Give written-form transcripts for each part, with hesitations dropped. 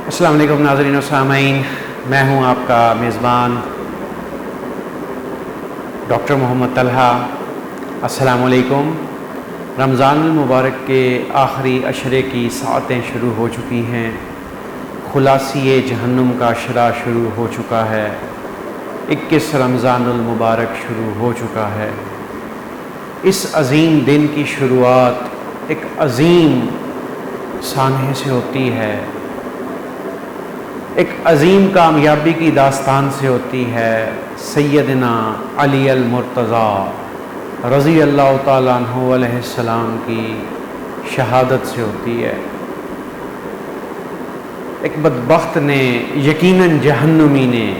السلام علیکم ناظرین و سامعین، میں ہوں آپ کا میزبان ڈاکٹر محمد طلحہ۔ السلام علیکم۔ رمضان المبارک کے آخری عشرے کی ساعتیں شروع ہو چکی ہیں، خلاصی جہنم کا عشرہ شروع ہو چکا ہے، 21 رمضان المبارک شروع ہو چکا ہے۔ اس عظیم دن کی شروعات ایک عظیم سانحے سے ہوتی ہے، ایک عظیم کامیابی کی داستان سے ہوتی ہے۔ سیدنا علی المرتضیٰ رضی اللہ تعالیٰ عنہ علیہ السلام کی شہادت سے ہوتی ہے۔ ایک بدبخت نے، یقیناً جہنمی نے،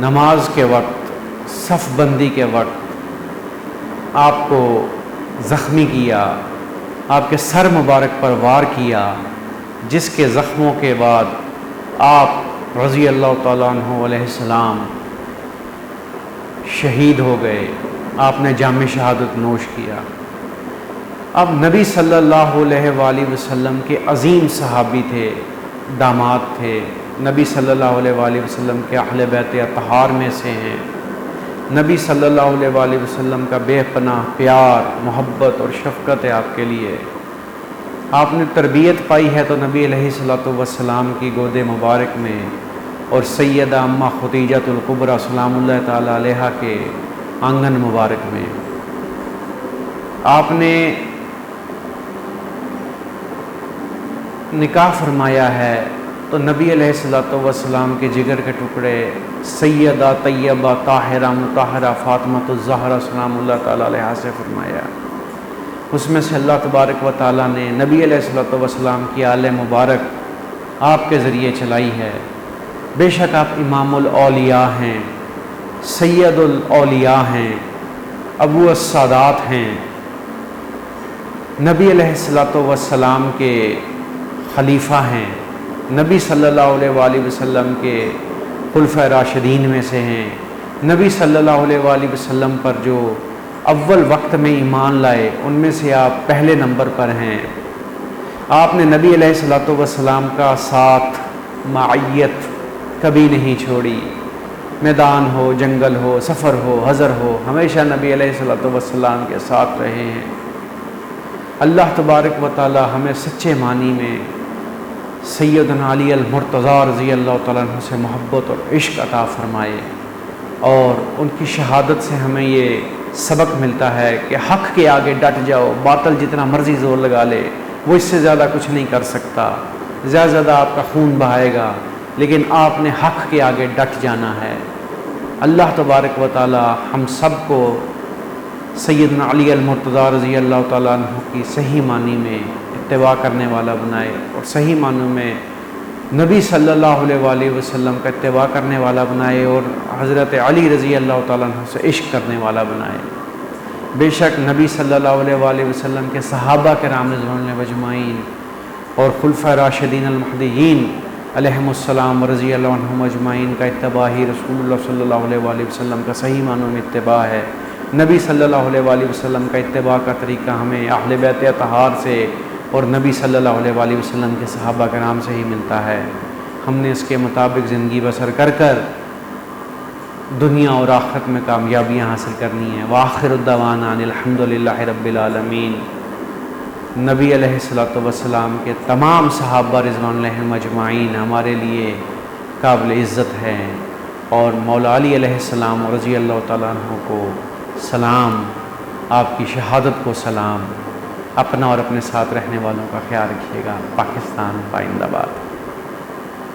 نماز کے وقت، صف بندی کے وقت آپ کو زخمی کیا، آپ کے سر مبارک پر وار کیا، جس کے زخموں کے بعد آپ رضی اللہ تعالیٰ عنہ علیہ السلام شہید ہو گئے، آپ نے جام شہادت نوش کیا۔ اب نبی صلی اللہ علیہ وآلہ وسلم کے عظیم صحابی تھے، داماد تھے، نبی صلی اللہ علیہ وآلہ وسلم کے اہل بیت اطہار میں سے ہیں۔ نبی صلی اللہ علیہ وآلہ وسلم کا بے پناہ پیار، محبت اور شفقت ہے آپ کے لیے۔ آپ نے تربیت پائی ہے تو نبی علیہ الصلوۃ والسلام کی گود مبارک میں اور سیدہ اماں خدیجۃ الکبریٰ سلام اللہ تعالیٰ علیہا کے آنگن مبارک میں۔ آپ نے نکاح فرمایا ہے تو نبی علیہ الصلوۃ والسلام کے جگر کے ٹکڑے سیدہ طیبہ طاہرہ مطہرہ فاطمہ الزہرا سلام اللہ تعالیٰ علیہا سے فرمایا۔ اس میں سے اللہ تبارک و تعالیٰ نے نبی علیہ الصلوۃ والسلام کی آل مبارک آپ کے ذریعے چلائی ہے۔ بے شک آپ امام الاولیاء ہیں، سید الاولیاء ہیں، ابو السادات ہیں، نبی علیہ الصلوۃ والسلام کے خلیفہ ہیں، نبی صلی اللہ علیہ وآلہ وسلم کے خلفۂ راشدین میں سے ہیں، نبی صلی اللہ علیہ وآلہ وسلم پر جو اول وقت میں ایمان لائے ان میں سے آپ پہلے نمبر پر ہیں۔ آپ نے نبی علیہ الصلوۃ والسلام کا ساتھ، معیت کبھی نہیں چھوڑی، میدان ہو، جنگل ہو، سفر ہو، حضر ہو، ہمیشہ نبی علیہ الصلوۃ والسلام کے ساتھ رہے ہیں۔ اللہ تبارک و تعالی ہمیں سچے معنی میں سیدنا علی المرتضیٰ رضی اللہ تعالیٰ عنہ سے محبت اور عشق عطا فرمائے، اور ان کی شہادت سے ہمیں یہ سبق ملتا ہے کہ حق کے آگے ڈٹ جاؤ، باطل جتنا مرضی زور لگا لے وہ اس سے زیادہ کچھ نہیں کر سکتا، زیادہ زیادہ آپ کا خون بہائے گا، لیکن آپ نے حق کے آگے ڈٹ جانا ہے۔ اللہ تبارک و تعالی ہم سب کو سیدنا علی المرتضیٰ رضی اللہ تعالیٰ عنہ کی صحیح معنی میں اتباع کرنے والا بنائے، اور صحیح معنوں میں نبی صلی اللہ علیہ وآلہ وسلم کا اتباع کرنے والا بنائے، اور حضرت علی رضی اللہ تعالیٰ عنہ سے عشق کرنے والا بنائے۔ بے شک نبی صلی اللہ علیہ وآلہ وسلم کے صحابہ کرام رضوان اللہ اجمعین اور خلفۂ راشدین المہدیین علیہم السلام رضی اللہ عنہم اجمعین کا اتباع ہی رسول اللہ صلی اللہ علیہ وآلہ وسلم کا صحیح معنوں میں اتباع ہے۔ نبی صلی اللہ علیہ وآلہ وسلم کا اتباع کا طریقہ ہمیں اہل بیت اطہار سے اور نبی صلی اللہ علیہ وآلہ وسلم کے صحابہ کرام سے ہی ملتا ہے۔ ہم نے اس کے مطابق زندگی بسر کر کر دنیا اور آخرت میں کامیابیاں حاصل کرنی ہیں۔ وآخر الدعوانا ان الحمد للہ رب العالمین۔ نبی علیہ الصلوۃ والسلام کے تمام صحابہ رضوان اللہ اجمعین ہمارے لیے قابل عزت ہیں، اور مولا علی علیہ السلام اور رضی اللہ تعالیٰ عنہ کو سلام، آپ کی شہادت کو سلام۔ اپنا اور اپنے ساتھ رہنے والوں کا خیال رکھیے گا۔ پاکستان زندہ باد۔